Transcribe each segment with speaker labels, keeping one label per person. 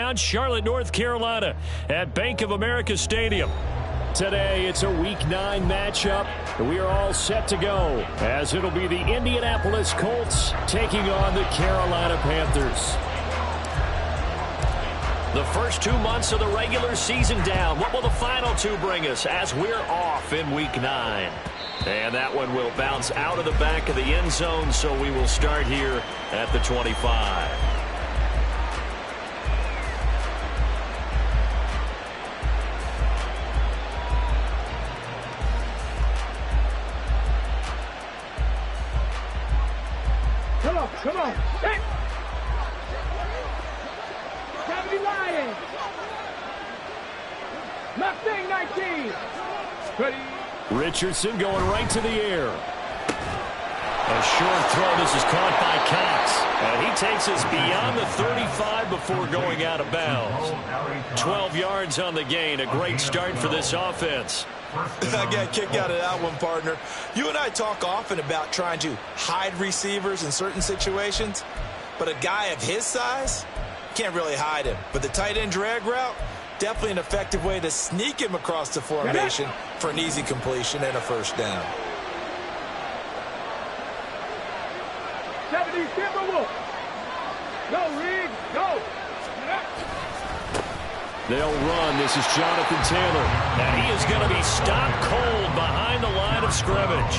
Speaker 1: downtown Charlotte, North Carolina at Bank of America Stadium. Today, it's a Week 9 matchup. We are all set to go, as it'll be the Indianapolis Colts taking on the Carolina Panthers. The first 2 months of the regular season down. What will the final 2 bring us as we're off in Week 9? And that one will bounce out of the back of the end zone, so we will start here at the 25.
Speaker 2: Come on. Hey. Cavity Lions. Mustang 19. Ready.
Speaker 1: Richardson going right to the air. A short throw. This is caught by Cox. And he takes us beyond the 35 before going out of bounds. 12 yards on the gain. A great start for this offense.
Speaker 3: I got a kick out of that one, partner. You and I talk often about trying to hide receivers in certain situations, but a guy of his size can't really hide him. But the tight end drag route, definitely an effective way to sneak him across the formation for an easy completion and a first down.
Speaker 2: 70 Timberwolves. Go, Reed, go.
Speaker 1: They'll run. This is Jonathan Taylor. And he is going to be stopped cold behind the line of scrimmage.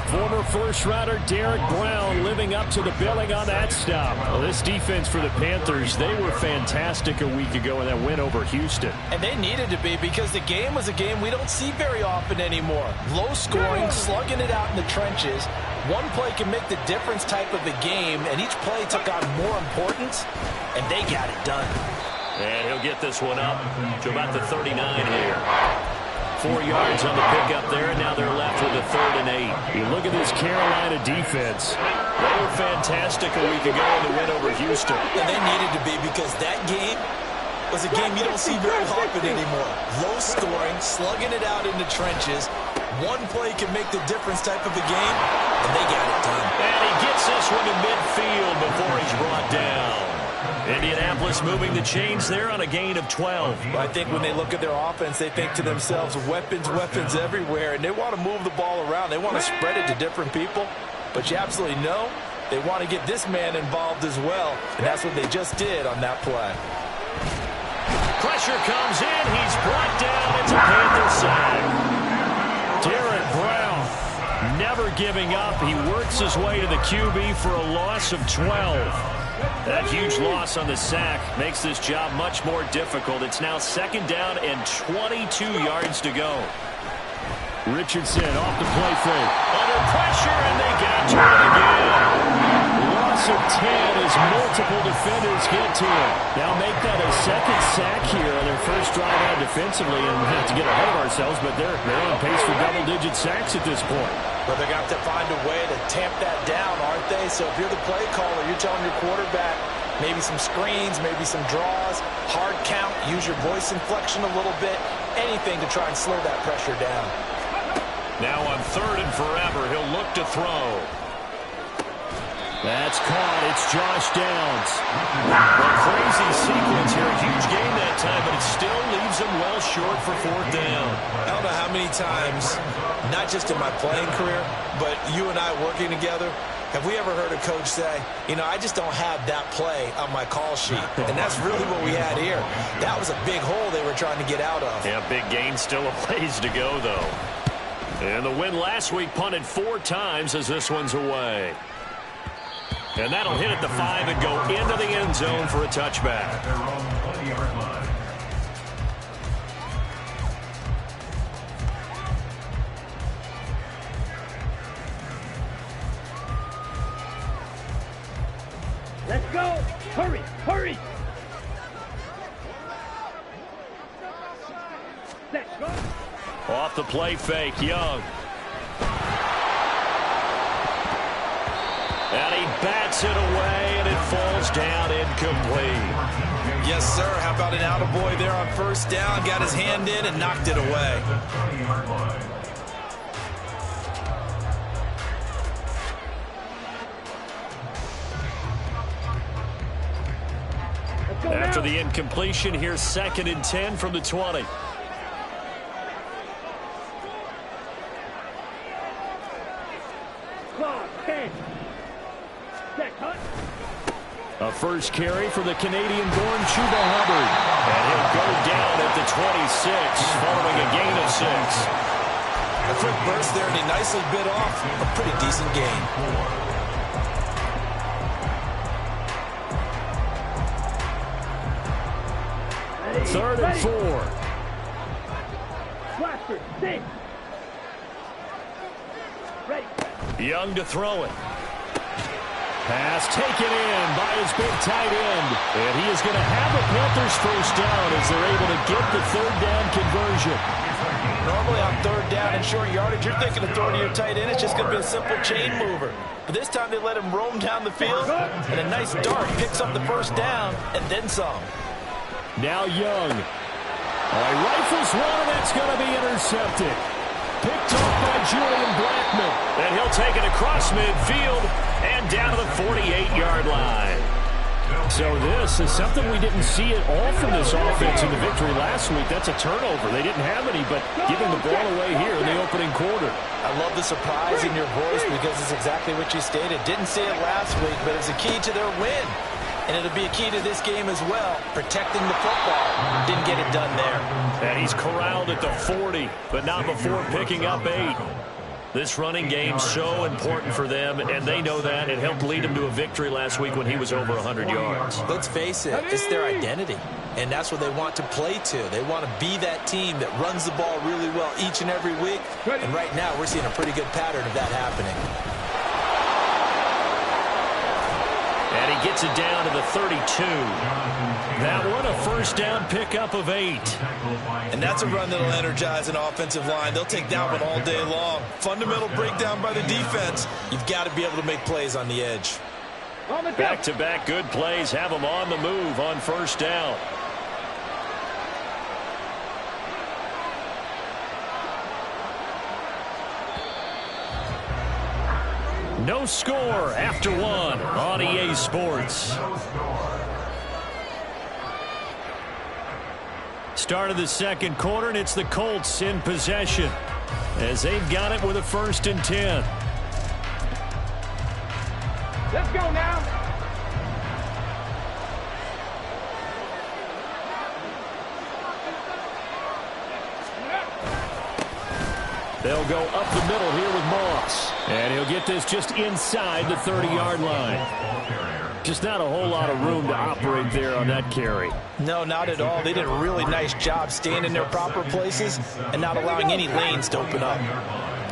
Speaker 1: Former first-rounder Derek Brown living up to the billing on that stop. Well, this defense for the Panthers, they were fantastic a week ago in that win over Houston.
Speaker 4: And they needed to be, because the game was a game we don't see very often anymore. Low scoring, slugging it out in the trenches. One play can make the difference type of a game, and each play took on more importance, and they got it done.
Speaker 1: And he'll get this one up to about the 39 here. 4 yards on the pickup there, and now they're left with a 3rd and 8. You look at this Carolina defense. They were fantastic a week ago in the win over Houston.
Speaker 3: And they needed to be, because that game was a game you don't see very often anymore. Low scoring, slugging it out in the trenches. One play can make the difference type of a game, and they got it done.
Speaker 1: And he gets this one to midfield before he's brought down. Indianapolis moving the chains there on a gain of 12.
Speaker 4: I think when they look at their offense, they think to themselves, weapons everywhere, and they want to move the ball around. They want to spread it to different people, but you absolutely know they want to get this man involved as well, and that's what they just did on that play.
Speaker 1: Pressure comes in. He's brought down. It's a Panther sack. Derek Brown never giving up. He works his way to the QB for a loss of 12. That huge loss on the sack makes this job much more difficult. It's now 2nd down and 22 yards to go. Richardson off the play fake. Under pressure, and they get to it again. Loss of 10 as multiple defenders get to it. Now make that a 2nd sack here on their first drive out defensively, and we have to get ahead of ourselves, but they're on pace for double-digit sacks at this point.
Speaker 4: But they're going to have to find a way to tamp that down, aren't they? So if you're the play caller, you're telling your quarterback maybe some screens, maybe some draws, hard count, use your voice inflection a little bit, anything to try and slow that pressure down.
Speaker 1: Now on 3rd and forever, he'll look to throw. That's caught. It's Josh Downs. A crazy sequence here. A huge game that time, but it still leaves him well short for 4th down.
Speaker 3: I don't know how many times, not just in my playing career, but you and I working together, have we ever heard a coach say, you know, I just don't have that play on my call sheet. And that's really what we had here. That was a big hole they were trying to get out of.
Speaker 1: Yeah, big gain, still a ways to go, though. And the win last week punted 4 times as this one's away. And that'll hit at the 5 and go into the end zone for a touchback.
Speaker 2: Let's go. Hurry, hurry. Let's go.
Speaker 1: Off the play fake, Young. And he bats it away, and it falls down incomplete.
Speaker 3: Yes, sir. How about an attaboy there on 1st down? Got his hand in and knocked it away.
Speaker 2: Let's
Speaker 1: After the incompletion, here's 2nd and 10 from the 20. A first carry for the Canadian-born Chuba Hubbard. And he'll go down at the 26, following a gain of 6.
Speaker 3: A quick burst there, and he nicely bit off a pretty decent gain.
Speaker 1: Third and 4. Young to throw it. Pass taken in by his big tight end. And he is going to have a Panthers first down as they're able to get the 3rd down conversion.
Speaker 4: Normally on 3rd down and short yardage, you're thinking of throwing to your tight end. It's just going to be a simple chain mover. But this time they let him roam down the field, and a nice dart picks up the first down and then some.
Speaker 1: Now Young. Rifles one, and that's going to be intercepted. Picked off by Julian Blackman. And he'll take it across midfield and down to the 48-yard line. So this is something we didn't see at all from this offense in the victory last week. That's a turnover. They didn't have any, but giving the ball away here in the opening quarter.
Speaker 4: I love the surprise in your voice because it's exactly what you stated. Didn't see it last week, but it's a key to their win. And it'll be a key to this game as well, protecting the football. Didn't get it done there.
Speaker 1: And he's corralled at the 40, but not before picking up 8. This running game's so important for them, and they know that. It helped lead them to a victory last week when he was over 100 yards.
Speaker 3: Let's face it, it's their identity, and that's what they want to play to. They want to be that team that runs the ball really well each and every week, and right now we're seeing a pretty good pattern of that happening.
Speaker 1: And he gets it down to the 32. That one, a first down pickup of 8.
Speaker 3: And that's a run that'll energize an offensive line. They'll take that one all day long. Fundamental breakdown by the defense. You've got to be able to make plays on the edge.
Speaker 1: Back-to-back good plays have them on the move on first down. No score after 1 on EA Sports. Start of the second quarter, and it's the Colts in possession as they've got it with a 1st and 10.
Speaker 2: Let's go now.
Speaker 1: They'll go up the middle here with Moss. And he'll get this just inside the 30-yard line. Just not a whole lot of room to operate there on that carry.
Speaker 4: No, not at all. They did a really nice job staying in their proper places and not allowing any lanes to open up.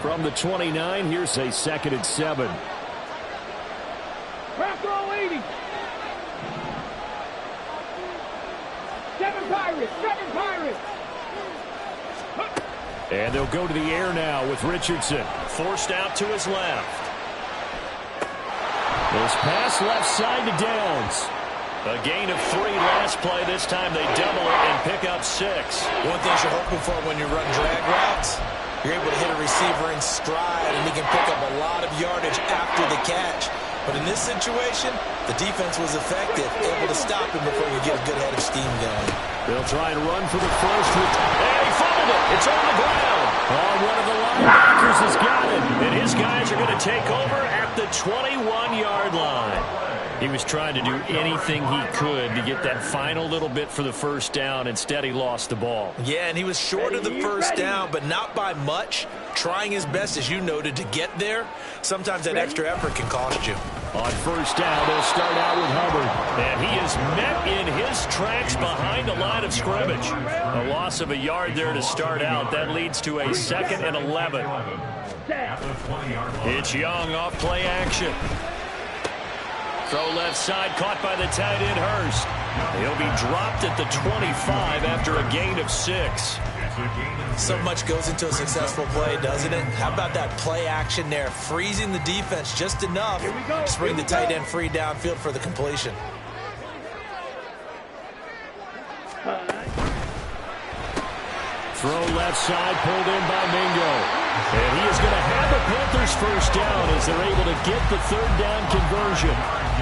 Speaker 1: From the 29, here's a 2nd and 7.
Speaker 2: Rock roll 80. 7 Pirates. 7 Pirates.
Speaker 1: And they'll go to the air now with Richardson. Forced out to his left. This pass left side to Downs. A gain of 3 last play. This time they double it and pick up 6.
Speaker 3: One thing you're hoping for when you run drag routes, you're able to hit a receiver in stride, and he can pick up a lot of yardage after the catch. But in this situation, the defense was effective, able to stop him before you get a good head of steam going.
Speaker 1: They'll try and run for the first. And he fumbled it. It's on the ground. Oh, one of the linebackers has got it. And his guys are going to take over at the 21-yard line. He was trying to do anything he could to get that final little bit for the first down. Instead, he lost the ball.
Speaker 3: Yeah, and he was short of the first down, but not by much. Trying his best, as you noted, to get there. Sometimes that extra effort can cost you.
Speaker 1: On first down, they'll start out with Hubbard. And he is met in his tracks behind the line of scrimmage. A loss of a yard there to start out. That leads to a 2nd and 11. It's Young off play action. Throw left side, caught by the tight end Hurst. He'll be dropped at the 25 after a gain of 6.
Speaker 3: So much goes into a successful play, doesn't it? How about that play action there, freezing the defense just enough to bring the tight end free downfield for the completion.
Speaker 1: Throw left side, pulled in by Mingo. And he is going to have the Panthers first down as they're able to get the third down conversion.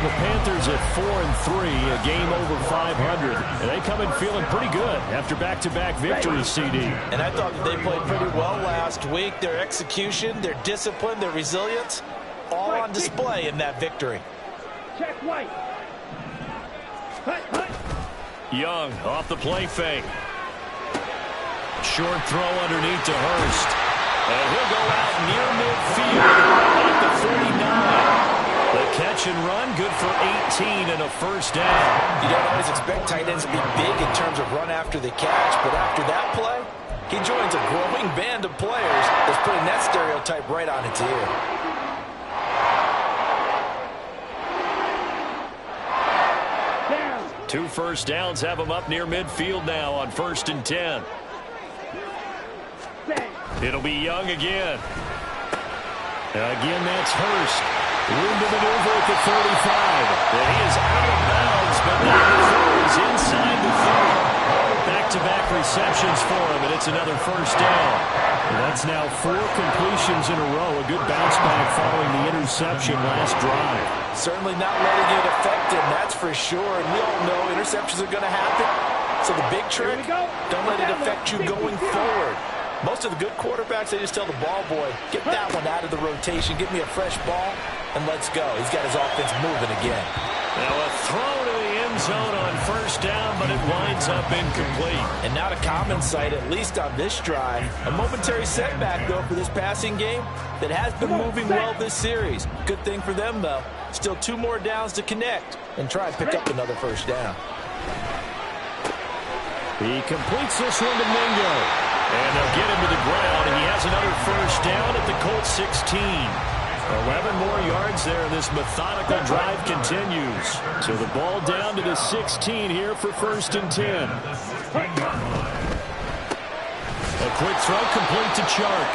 Speaker 1: The Panthers at 4-3, a game over 500. And they come in feeling pretty good after back-to-back victories, CD.
Speaker 4: And I thought that they played pretty well last week. Their execution, their discipline, their resilience, all on display in that victory.
Speaker 2: Check White.
Speaker 1: Young off the play fake. Short throw underneath to Hurst. And he'll go out near midfield at the 49. The catch and run, good for 18 and a first down.
Speaker 4: You don't always expect tight ends to be big in terms of run after the catch, but after that play, he joins a growing band of players that's putting that stereotype right on its ear.
Speaker 2: Down.
Speaker 1: 2 first downs have him up near midfield now on 1st and 10. It'll be Young again. Again, that's Hurst. Room to maneuver at the 35. And he is out of bounds, but now the throw is inside the 30. Back-to-back receptions for him, and it's another first down. And that's now 4 completions in a row. A good bounce back following the interception last drive.
Speaker 4: Certainly not letting it affect him, that's for sure. And we all know interceptions are going to happen. So the big trick, don't let it affect you going forward. Most of the good quarterbacks, they just tell the ball boy, get that one out of the rotation, get me a fresh ball, and let's go. He's got his offense moving again.
Speaker 1: Now a throw to the end zone on first down, but it winds up incomplete.
Speaker 4: And not a common sight, at least on this drive. A momentary setback, though, for this passing game that has been moving well this series. Good thing for them, though. Still 2 more downs to connect and try and pick up another first down.
Speaker 1: He completes this one to Mingo. And they'll get him to the ground, and he has another first down at the Colts 16. 11 more yards there, and this methodical drive continues. So the ball down to the 16 here for 1st and 10. A quick throw complete to Chark.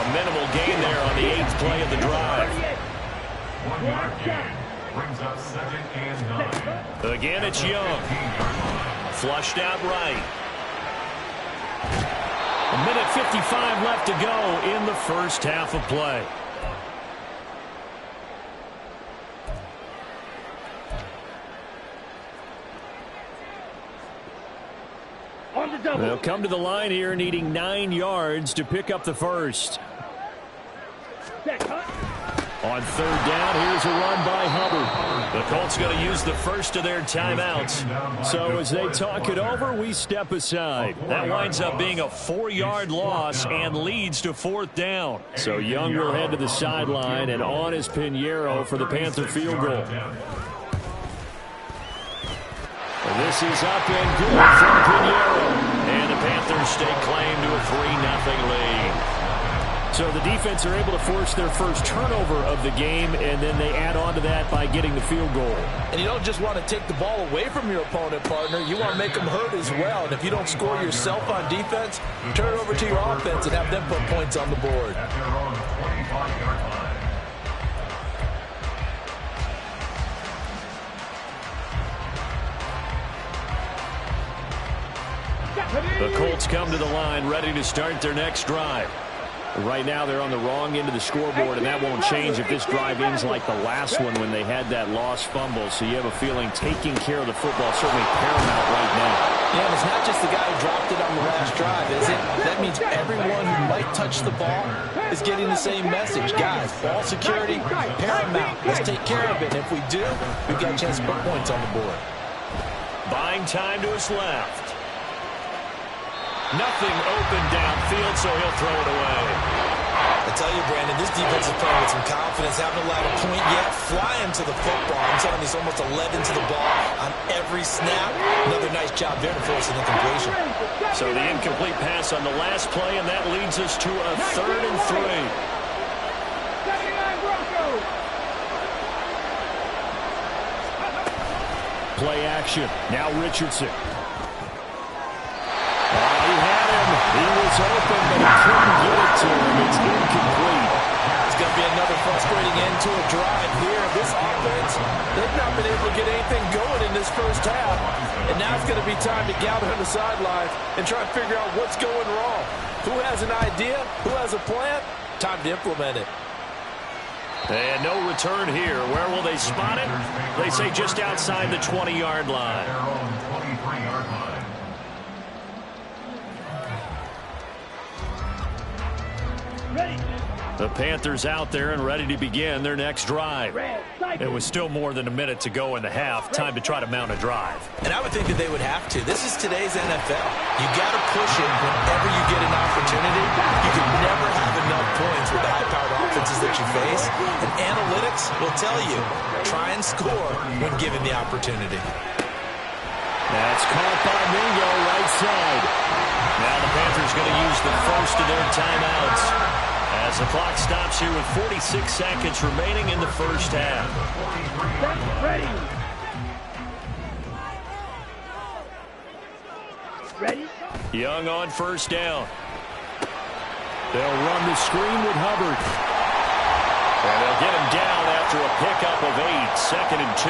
Speaker 1: A minimal gain there on the 8th play of the drive.
Speaker 5: 1 yard gain. Brings up 2nd and 9.
Speaker 1: Again, it's Young. Flushed out right. A minute 55 left to go in the first half of play. They'll come to the line here needing 9 yards to pick up the first. On 3rd down, here's a run by Hubbard. The Colts going to use the first of their timeouts. So as they talk it over, we step aside. That winds up being a 4-yard loss and leads to 4th down. So Young will head to the sideline, and on is Pinheiro for the Panther field goal. This is up and good from Pinheiro. And the Panthers stake claim to a 3-0 lead. So the defense are able to force their first turnover of the game, and then they add on to that by getting the field goal.
Speaker 4: And you don't just want to take the ball away from your opponent, partner. You want to make them hurt as well. And if you don't score yourself on defense, turn it over to your offense and have them put points on the board.
Speaker 5: At their own 25-yard line.
Speaker 1: The Colts come to the line ready to start their next drive. Right now they're on the wrong end of the scoreboard, and that won't change if this drive ends like the last one when they had that lost fumble. So you have a feeling taking care of the football certainly paramount right now.
Speaker 4: Yeah, and it's not just the guy who dropped it on the last drive, is it? That means everyone who might touch the ball is getting the same message. Guys, ball security, paramount. Let's take care of it. And if we do, we've got a chance to put points on the board.
Speaker 1: Buying time to his left. Nothing open downfield, so he'll throw it away.
Speaker 3: I tell you, Brandon, this defense is playing with some confidence. Haven't allowed a point yet. Flying to the football. I'm telling you, it's almost 11 to the ball on every snap. Another nice job there to force an incompletion.
Speaker 1: So the incomplete pass on the last play, and that leads us to a 3rd and 3.
Speaker 2: 79 Broncos.
Speaker 1: Play action. Now Richardson. He had him. He was open, but he couldn't get it to him. It's incomplete.
Speaker 3: He's
Speaker 4: going to be another frustrating end to a drive here. This offense, they've not been able to get anything going in this first half. And now it's going to be time to gather on the sidelines and try to figure out what's going wrong. Who has an idea? Who has a plan? Time to implement it.
Speaker 1: And no return here. Where will they spot it? They say just outside the 20-yard line.
Speaker 5: Their own 23-yard line.
Speaker 1: The Panthers out there and ready to begin their next drive. It was still more than a minute to go in the half. Time to try to mount a drive.
Speaker 3: And I would think that they would have to. This is today's NFL. You got to push it whenever you get an opportunity. You can never have enough points with the high-powered offenses that you face. And analytics will tell you, try and score when given the opportunity.
Speaker 1: That's caught by Mingo right side. Now the Panthers going to use the first of their timeouts as the clock stops here with 46 seconds remaining in the first half.
Speaker 2: Ready?
Speaker 1: Young on first down. They'll run the screen with Hubbard. And they'll get him down after a pickup of 8, 2nd and 2.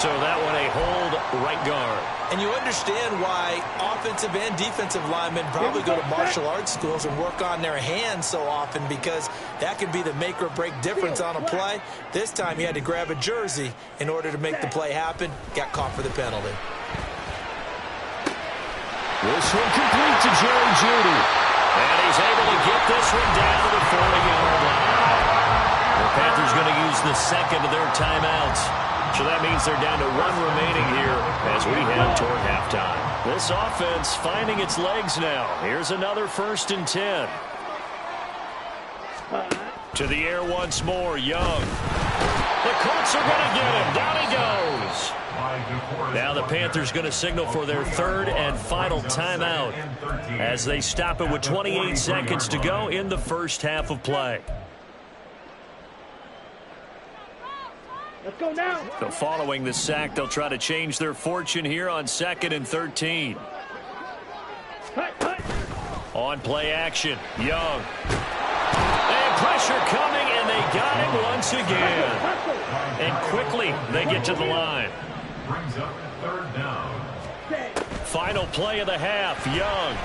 Speaker 1: So that one a hold right guard.
Speaker 3: And you understand why offensive and defensive linemen probably go to martial arts schools and work on their hands so often, because that could be the make or break difference on a play. This time he had to grab a jersey in order to make the play happen. Got caught for the penalty.
Speaker 1: This one complete to Jerry Jeudy. And he's able to get this one down to the 40-yard line. The Panthers going to use the second of their timeouts. So that means they're down to 1 remaining here as we head toward halftime. This offense finding its legs now. Here's another 1st and 10. To the air once more, Young. The Colts are going to get him. Down he goes. Now the Panthers going to signal for their 3rd and final timeout as they stop it with 28 seconds to go in the first half of play.
Speaker 2: Let's go now.
Speaker 1: So following the sack, they'll try to change their fortune here on 2nd and 13.
Speaker 2: Cut.
Speaker 1: On play action, Young. And pressure coming, and they got him once again. And quickly, they get to the line.
Speaker 5: Brings up 3rd down.
Speaker 1: Final play of the half, Young.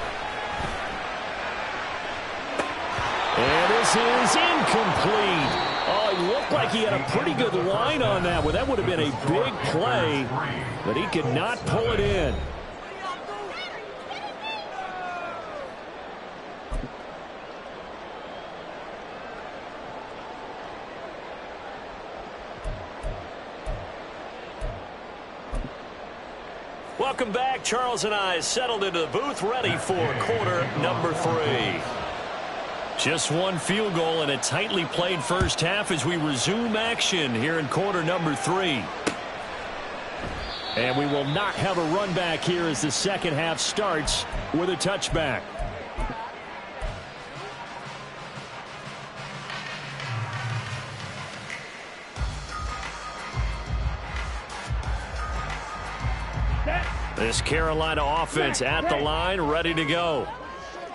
Speaker 1: And this is incomplete. Oh, he looked like he had a pretty good line on that one. That would have been a big play, but he could not pull it in. Welcome back. Charles and I settled into the booth, ready for quarter number 3. Just one field goal in a tightly played first half as we resume action here in quarter number 3. And we will not have a run back here as the second half starts with a touchback. This Carolina offense at the line, ready to go.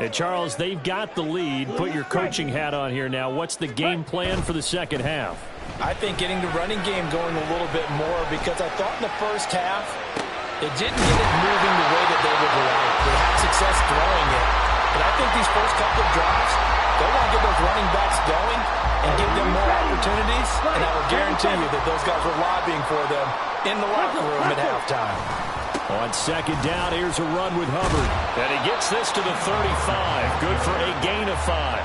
Speaker 1: And Charles, they've got the lead. Put your coaching hat on here now. What's the game plan for the second half?
Speaker 4: I think getting the running game going a little bit more, because I thought in the first half it didn't get it moving the way that they would like. They had success throwing it. But I think these first couple of drives, they want to get those running backs going and give them more opportunities. And I will guarantee you that those guys were lobbying for them in the locker room at halftime.
Speaker 1: On 2nd down, here's a run with Hubbard. And he gets this to the 35. Good for a gain of 5.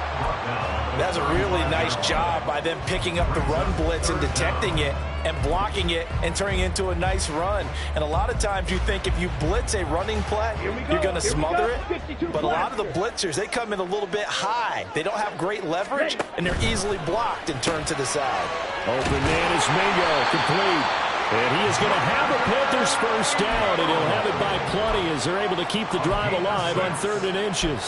Speaker 4: That's a really nice job by them picking up the run blitz and detecting it and blocking it and turning it into a nice run. And a lot of times you think if you blitz a running play, you're going to smother it. But a lot of the blitzers, they come in a little bit high. They don't have great leverage, and they're easily blocked and turned to the side.
Speaker 1: Open man is Mingo, complete. And he is going to have the Panthers first down, and he'll have it by plenty as they're able to keep the drive alive on 3rd and inches.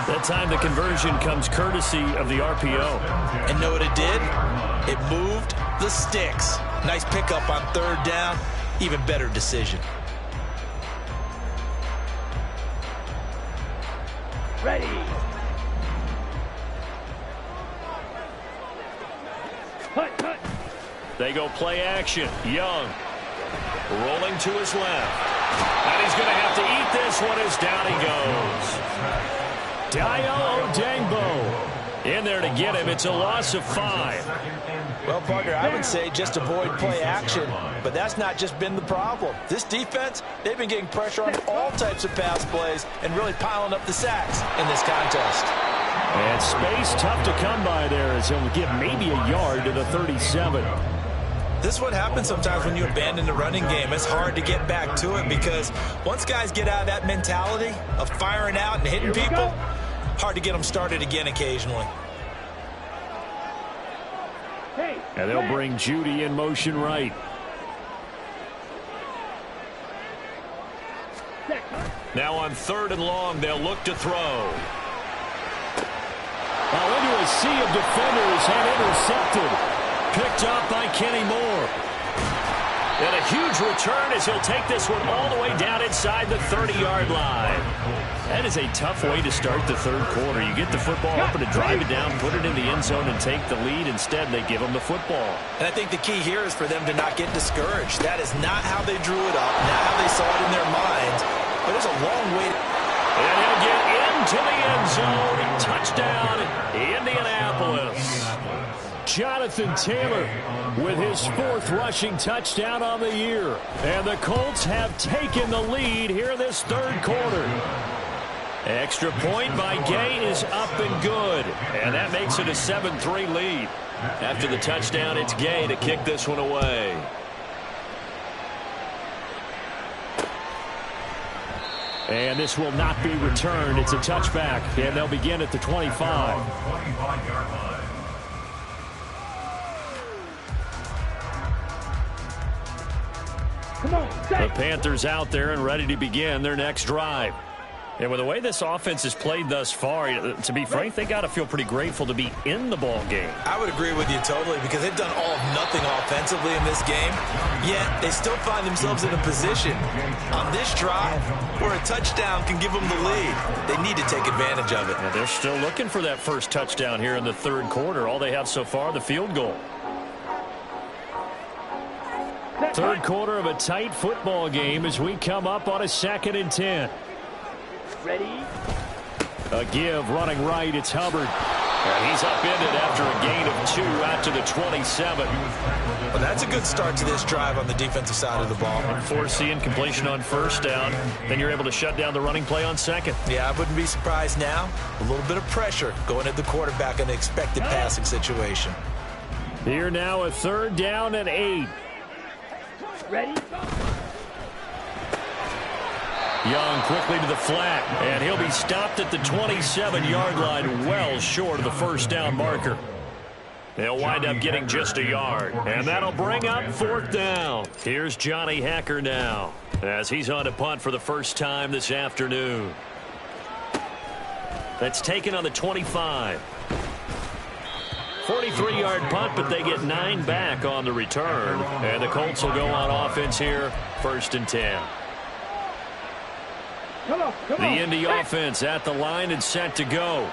Speaker 1: That time the conversion comes courtesy of the RPO.
Speaker 3: And know what it did? It moved the sticks. Nice pickup on 3rd down. Even better decision.
Speaker 2: Ready.
Speaker 1: They go play action. Young rolling to his left. And he's going to have to eat this one as down he goes. Dio Odangbo in there to get him. It's a loss of 5.
Speaker 4: Well, partner, I would say just avoid play action, but that's not just been the problem. This defense, they've been getting pressure on all types of pass plays and really piling up the sacks in this contest.
Speaker 1: And space tough to come by there as he'll give maybe a yard to the 37.
Speaker 3: This is what happens sometimes when you abandon the running game. It's hard to get back to it because once guys get out of that mentality of firing out and hitting people, hard to get them started again occasionally.
Speaker 1: And they'll bring Judy in motion right. Now on 3rd and long, they'll look to throw. Well, into a sea of defenders and intercepted. Picked up by Kenny Moore. And a huge return as he'll take this one all the way down inside the 30-yard line. That is a tough way to start the 3rd quarter. You get the football up and to drive it down, put it in the end zone, and take the lead. Instead, they give them the football.
Speaker 3: And I think the key here is for them to not get discouraged. That is not how they drew it up, not how they saw it in their minds. But it's a long way.
Speaker 1: And he'll get into the end zone. Touchdown, Indianapolis. Jonathan Taylor with his 4th rushing touchdown on the year. And the Colts have taken the lead here this 3rd quarter. Extra point by Gay is up and good. And that makes it a 7-3 lead. After the touchdown, it's Gay to kick this one away. And this will not be returned. It's a touchback. And they'll begin at the 25. The Panthers out there and ready to begin their next drive. And with the way this offense has played thus far, to be frank, they got to feel pretty grateful to be in the ball game.
Speaker 3: I would agree with you totally because they've done all of nothing offensively in this game, yet they still find themselves in a position on this drive where a touchdown can give them the lead. They need to take advantage of it.
Speaker 1: And they're still looking for that first touchdown here in the 3rd quarter. All they have so far, the field goal. 3rd quarter of a tight football game as we come up on a 2nd and 10.
Speaker 2: Ready?
Speaker 1: A give running right. It's Hubbard. And he's upended after a gain of 2 out to the 27.
Speaker 3: Well, that's a good start to this drive on the defensive side of the ball.
Speaker 1: Forcing completion on 1st down. Then you're able to shut down the running play on 2nd.
Speaker 3: Yeah, I wouldn't be surprised now. A little bit of pressure going at the quarterback in the expected passing situation.
Speaker 1: Here now a 3rd down and 8.
Speaker 2: Ready?
Speaker 1: Young quickly to the flat, and he'll be stopped at the 27-yard line, well short of the 1st down marker. They'll wind up getting just a yard, and that'll bring up 4th down. Here's Johnny Hacker now, as he's on to punt for the first time this afternoon. That's taken on the 25. 43-yard punt, but they get 9 back on the return, and the Colts will go on offense here, 1st and 10. The Indy offense at the line and set to go.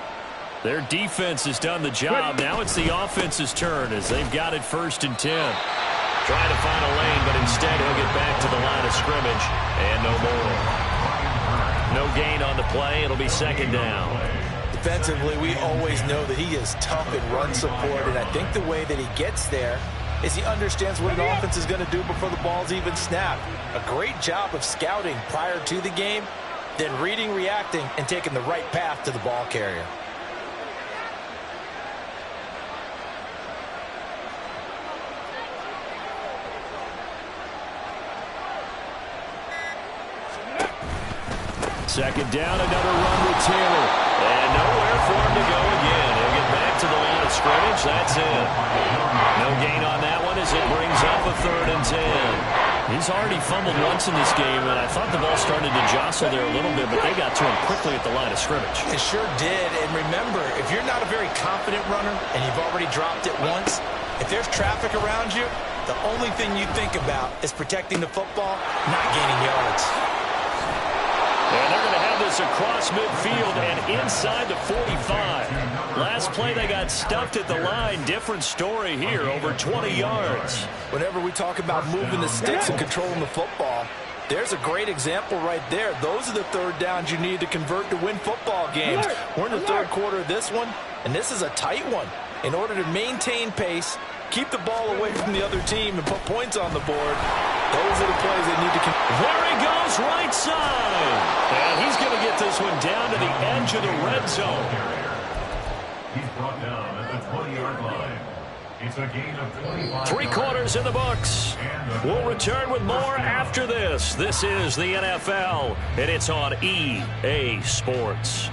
Speaker 1: Their defense has done the job. Now it's the offense's turn as they've got it 1st and 10. Trying to find a lane, but instead he'll get back to the line of scrimmage. And no more. No gain on the play. It'll be 2nd down.
Speaker 3: Defensively, we always know that he is tough in run support, and I think the way that he gets there is he understands what an offense is going to do before the ball's even snapped. A great job of scouting prior to the game, then reading, reacting, and taking the right path to the ball carrier.
Speaker 1: Second down, another run with Taylor. And nowhere for him to go again. He'll get back to the line of scrimmage. That's it. No gain on that one as it brings up a 3rd and 10. He's already fumbled once in this game, and I thought the ball started to jostle there a little bit, but they got to him quickly at the line of scrimmage.
Speaker 3: It sure did. And remember, if you're not a very confident runner and you've already dropped it once, if there's traffic around you, the only thing you think about is protecting the football, not gaining yards.
Speaker 1: And they're going to have this this across midfield and inside the 45. Last play, they got stuffed at the line. Different story here, over 20 yards.
Speaker 4: Whenever we talk about moving the sticks and controlling the football, there's a great example right there. Those are the third downs you need to convert to win football games. We're in the third quarter of this one, and this is a tight one. In order to maintain pace, keep the ball away from the other team, and put points on the board, those are the plays they need to convert.
Speaker 1: There he goes, right side. And he's going to get this one down to the edge of the red zone.
Speaker 5: He's brought down at the 20-yard line. It's a gain of 25.
Speaker 1: 3 quarters in the books. We'll return with more after this. This is the NFL, and it's on EA Sports.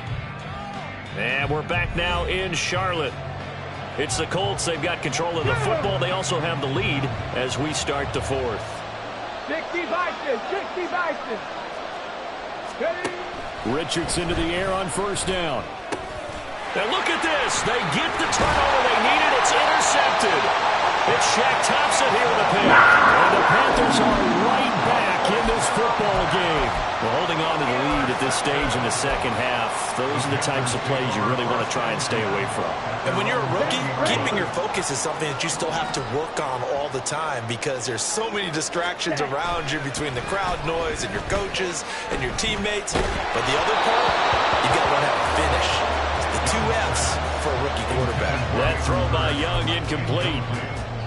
Speaker 1: And we're back now in Charlotte. It's the Colts. They've got control of the football. They also have the lead as we start the fourth.
Speaker 2: 60 Vikings, 60 Vikings.
Speaker 1: Richardson to the air on first down. And look at this. They get the turnover they needed. It's intercepted. It's Shaq Thompson here with a pick. And the Panthers are right back in this football game. We're holding on to the lead at this stage in the second half. Those are the types of plays you really want to try and stay away from.
Speaker 3: And when you're a rookie, keeping your focus is something that you still have to work on all the time because there's so many distractions around you between the crowd noise and your coaches and your teammates. But the other part, you got to learn how to finish. The 2 F's for a rookie quarterback.
Speaker 1: That throw by Young incomplete.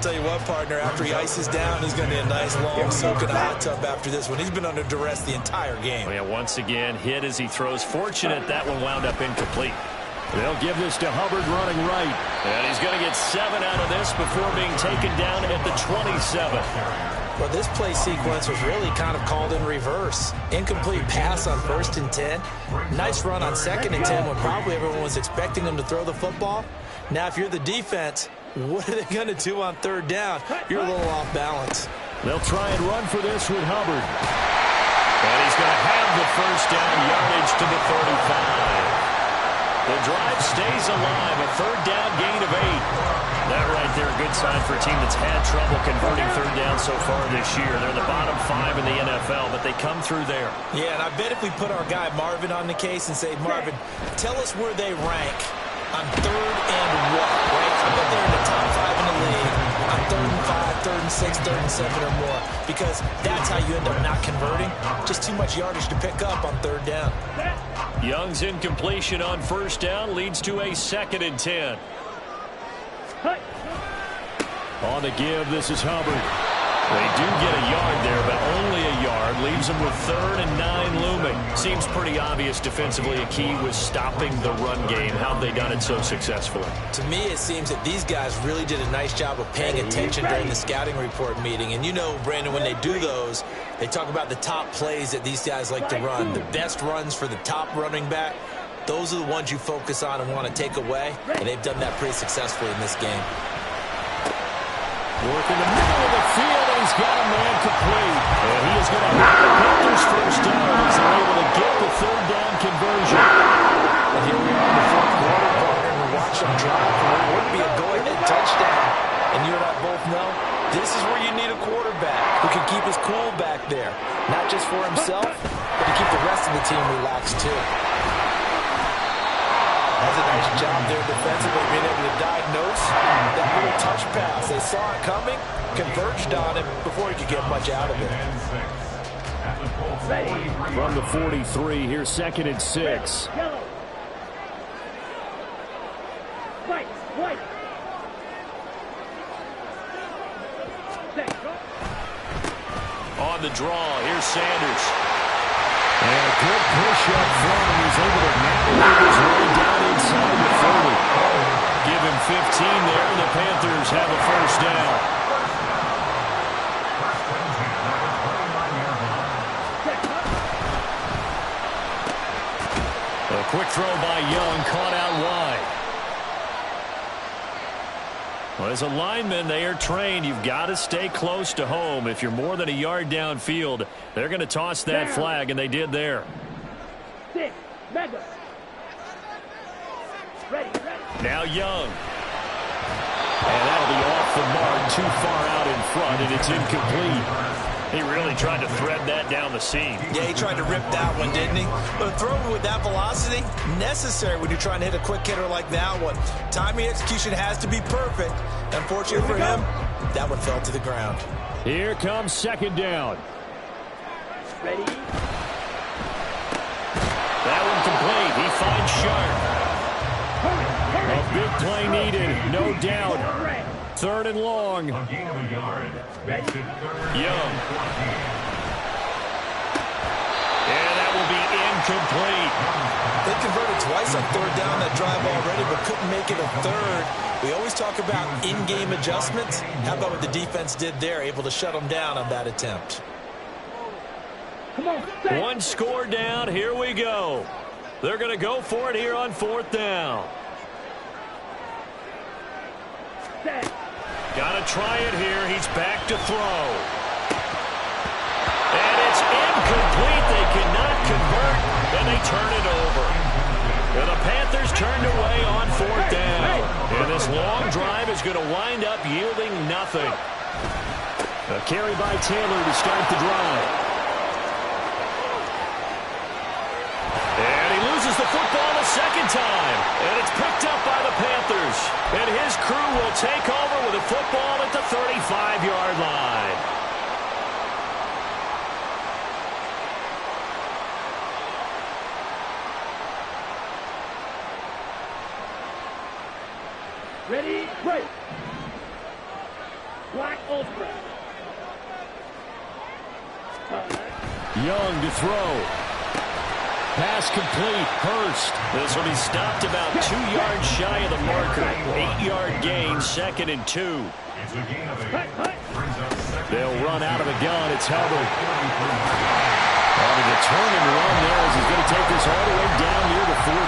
Speaker 3: Tell you what, partner, after he ices down, he's going to need a nice long soak in a hot tub after this one. He's been under duress the entire game.
Speaker 1: Oh, yeah, once again, hit as he throws. Fortunate that one wound up incomplete. They'll give this to Hubbard running right. And he's going to get 7 out of this before being taken down at the 27.
Speaker 3: Well, this play sequence was really kind of called in reverse. Incomplete pass on 1st and 10. Nice run on 2nd and 10 when probably everyone was expecting him to throw the football. Now, if you're the defense, what are they going to do on 3rd down? You're a little off balance.
Speaker 1: They'll try and run for this with Hubbard. And he's going to have the first down, yardage to the 35. The drive stays alive, a 3rd down gain of 8. That right there, a good sign for a team that's had trouble converting 3rd down so far this year. They're the bottom 5 in the NFL, but they come through there.
Speaker 3: Yeah, and I bet if we put our guy Marvin on the case and say, Marvin, tell us where they rank on 3rd and what, right? I bet they're in the top 5 in the league on 3rd and 5, 3rd and 6, 3rd and 7 or more, because that's how you end up not converting. Just too much yardage to pick up on 3rd down.
Speaker 1: Young's incompletion on 1st down leads to a 2nd and 10. On the give, this is Hubbard. They do get a yard there, but only a yard. Leaves them with 3rd and 9 looming. Seems pretty obvious defensively a key was stopping the run game. How have they done it so successfully?
Speaker 3: To me, it seems that these guys really did a nice job of paying attention during the scouting report meeting. And you know, Brandon, when they do those, they talk about the top plays that these guys like to run. The best runs for the top running back, those are the ones you focus on and want to take away. And they've done that pretty successfully in this game.
Speaker 1: Work in the middle of the field, and he's got a man complete. And he is going to have the Panthers first down as they're able to get the 3rd down conversion.
Speaker 3: And here we are in the 4th quarter, partner, and we watch them drive for what would be a go-ahead touchdown. And you and I both know this is where you need a quarterback who can keep his cool back there. Not just for himself, but to keep the rest of the team relaxed, too. That's a nice job there defensively, being able to diagnose that little touch pass. They saw it coming, converged on him before he could get much out of it.
Speaker 1: From the 43, here's 2nd and 6. On the draw, here's Sanders. And a good push up front, and he's able to navigate his way down inside the 30. Give him 15 there, and the Panthers have a first down. A quick throw by Young, caught out wide. Well, as a lineman, they are trained. You've got to stay close to home. If you're more than a yard downfield, they're going to toss that flag, and they did there. Now Young. And that'll be off the mark, too far out in front, and it's incomplete. He really tried to thread that down the seam.
Speaker 3: Yeah, he tried to rip that one, didn't he? But a throw with that velocity, necessary when you're trying to hit a quick hitter like that one. Timing execution has to be perfect. Unfortunately for him, that one fell to the ground.
Speaker 1: Here comes second down.
Speaker 2: Ready?
Speaker 1: That one complete. He finds Sharp. A big play needed, no doubt. Third and long.
Speaker 5: A gain of a yard. Makes it third
Speaker 1: Young.
Speaker 5: and 14.
Speaker 1: And that will be incomplete.
Speaker 3: They converted twice on third down that drive already, but couldn't make it a third. We always talk about in-game adjustments. How about what the defense did there, able to shut them down on that attempt?
Speaker 2: Come on.
Speaker 1: One score down. Here we go. They're going to go for it here on fourth down.
Speaker 2: Set.
Speaker 1: Got to try it here. He's back to throw. And it's incomplete. They cannot convert, and they turn it over. And the Panthers turned away on fourth down. And this long drive is going to wind up yielding nothing. A carry by Taylor to start the drive. And he loses the football the second time. And it's picked up by the Panthers. And his crew will take over with a football at the 35-yard line.
Speaker 2: Ready? Break. Black Ultra.
Speaker 1: Young to throw. Pass complete. Hurst. This will be stopped about 2 yards shy of the marker. 8-yard gain, second and 2.
Speaker 5: It's a gain of 8. Brings up second.
Speaker 1: They'll run out of the gun. It's Hubbard. On a determined run there as he's going to take this all the way down near the 40.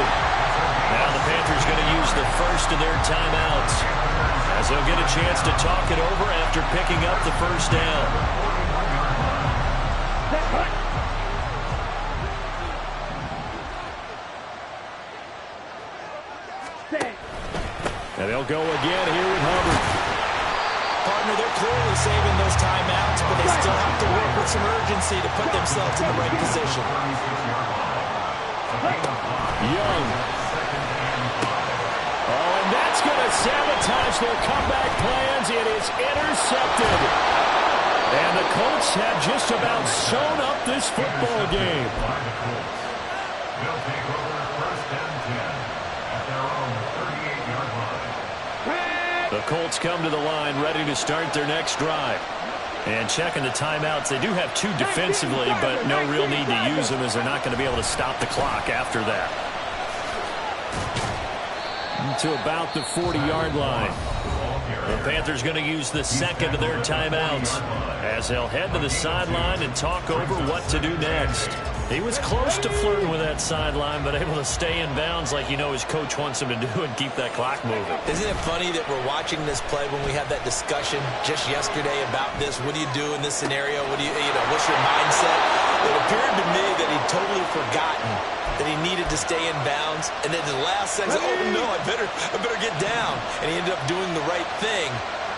Speaker 1: Now the Panthers going to use the first of their timeouts as they'll get a chance to talk it over after picking up the first down. And they'll go again here with Hubbard.
Speaker 3: Partner, they're clearly saving those timeouts, but they still have to work with some urgency to put themselves in the right position.
Speaker 1: Young. Oh, and that's going to sabotage their comeback plans. It is intercepted. And the Colts have just about sewn up this football game.
Speaker 5: They'll take over first and 10 at their own 38-yard line.
Speaker 1: The Colts come to the line ready to start their next drive. And checking the timeouts, they do have 2 defensively, but no real need to use them as they're not going to be able to stop the clock after that. To about the 40-yard line. The Panthers going to use the second of their timeouts as they'll head to the sideline and talk over what to do next. He was close to flirting with that sideline, but able to stay in bounds like his coach wants him to do and keep that clock moving.
Speaker 3: Isn't it funny that we're watching this play when we had that discussion just yesterday about this? What do you do in this scenario? What do what's your mindset? It appeared to me that he'd totally forgotten that he needed to stay in bounds, and then the last second, oh no, I better get down. And he ended up doing the right thing.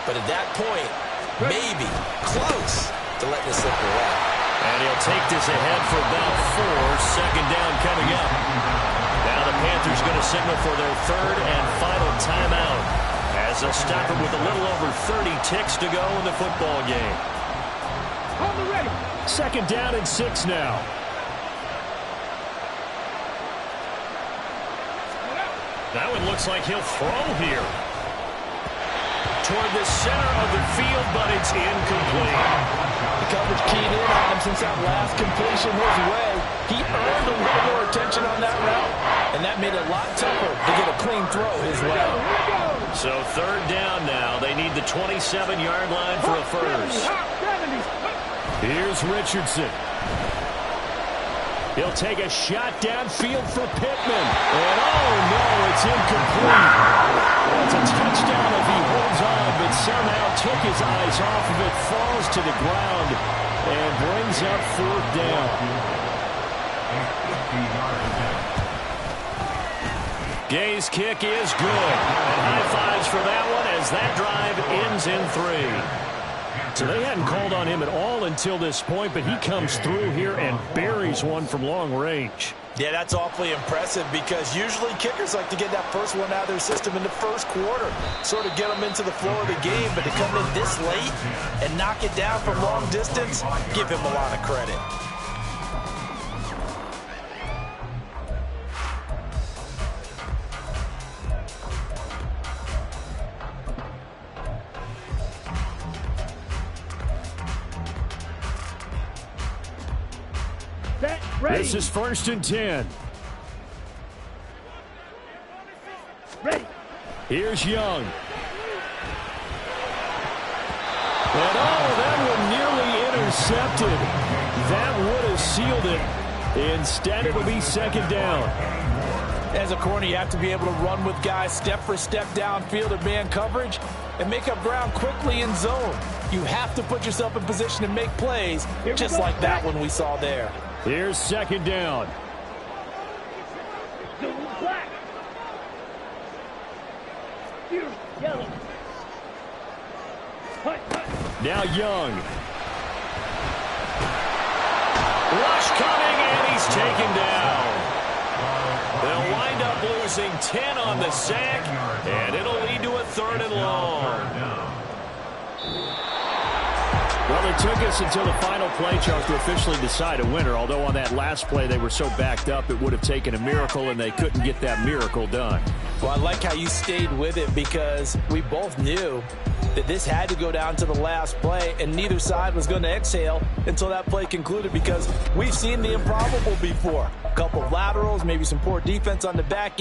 Speaker 3: But at that point, maybe close to letting it slip away.
Speaker 1: And he'll take this ahead for about 4. Second down coming up. Now the Panthers going to signal for their third and final timeout as they'll stop it with a little over 30 ticks to go in the football game.
Speaker 2: On the ready.
Speaker 1: Second down and 6 now. That one looks like he'll throw here. Toward the center of the field, but it's incomplete.
Speaker 4: The coverage keyed in on him since that last completion his way. He earned a little more attention on that route, and that made it a lot tougher to get a clean throw his way.
Speaker 1: So third down now. They need the 27-yard line for a first. Here's Richardson. He'll take a shot downfield for Pittman. And oh no, it's incomplete. It's a touchdown if he holds on, but somehow took his eyes off of it, falls to the ground, and brings up fourth down. Gay's kick is good. And high fives for that one as that drive ends in 3. So they hadn't called on him at all until this point, but he comes through here and buries one from long range.
Speaker 4: Yeah, that's awfully impressive because usually kickers like to get that first one out of their system in the first quarter, sort of get them into the flow of the game, but to come in this late and knock it down from long distance, give him a lot of credit.
Speaker 1: This is 1st and 10.
Speaker 2: Ready.
Speaker 1: Here's Young. And that one nearly intercepted. That would have sealed it. Instead, it'll be 2nd down.
Speaker 4: As a corner, you have to be able to run with guys step for step downfield in man coverage and make up ground quickly in zone. You have to put yourself in position to make plays, just like that one we saw there.
Speaker 1: Here's 2nd down.
Speaker 2: Black. Here's yellow.
Speaker 1: Now Young. Rush coming, and he's taken down. They'll wind up losing 10 on the sack, and it'll lead to a 3rd and long. Well, it took us until the final play, Chuck, to officially decide a winner, although on that last play they were so backed up it would have taken a miracle, and they couldn't get that miracle done.
Speaker 4: Well, I like how you stayed with it because we both knew that this had to go down to the last play, and neither side was going to exhale until that play concluded because we've seen the improbable before. A couple of laterals, maybe some poor defense on the back